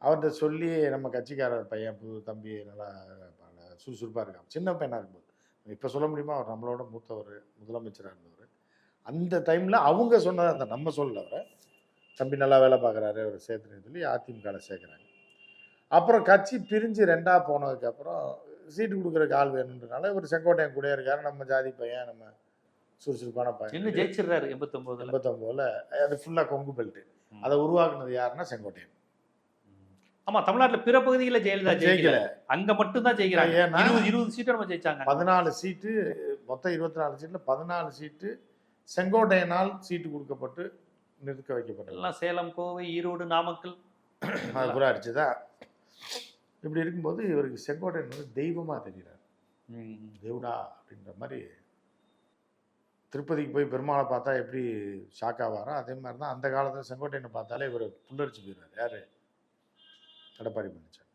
அவர்கிட்ட சொல்லி நம்ம கட்சிக்காரர் பையன் தம்பி நல்லா சுறுசுறுப்பாக இருக்கான். சின்ன பையனாக இருக்கும்போது இப்போ சொல்ல முடியுமா, அவர் நம்மளோட மூத்தவர், முதலமைச்சராக இருந்தவர். அந்த டைமில் அவங்க சொன்னதை அந்த நம்ம சொல்லல, அவரை தம்பி நல்லா வேலை பார்க்குறாரு அவர் சேர்த்துன்னு சொல்லி அதிமுகவில் சேர்க்குறாங்க. அப்புறம் கட்சி பிரிஞ்சு 2ஆ போனதுக்கப்புறம் சீட்டு கொடுக்குறக்கு ஆள் வேணுன்றனால இவர் செங்கோட்டையன் கூட இருக்காரு. நம்ம ஜாதி பையன், நம்ம சுறுசுறுப்பான பையன். இன்னும் ஜெயிச்சிடுறாரு 89ல். அது ஃபுல்லாக கொங்கு பெல்ட். அதை உருவாக்குனது யாருன்னா செங்கோட்டையன். ஆமா, தமிழ்நாட்டில் பிற பகுதிகளில் ஜெயலலிதா ஜெயிக்கல, அங்க மட்டும் தான் ஜெயிக்கிறாங்க. 20 சீட்டு நம்ம ஜெயிச்சாங்க. 14 சீட்டு, மொத்தம் 24 சீட்டில் 14 சீட்டு செங்கோட்டையனால் சீட்டு கொடுக்கப்பட்டு நிறுத்த வைக்கப்பட்டது. எல்லாம் சேலம், கோவை, ஈரோடு, நாமக்கல் அது கூட அடிச்சுதா. இப்படி இருக்கும்போது இவருக்கு செங்கோட்டையன் வந்து தெய்வமாக தெரிகிறார். தேவடா அப்படின்ற மாதிரி. திருப்பதிக்கு போய் பெருமாளை பார்த்தா எப்படி ஷாக் ஆவாரோ அதே மாதிரி தான் அந்த காலத்தில் செங்கோட்டையனை பார்த்தாலே இவர் புல்லரிச்சு போயிடுவார். யார்? எடப்பாடி பழனிசாமி.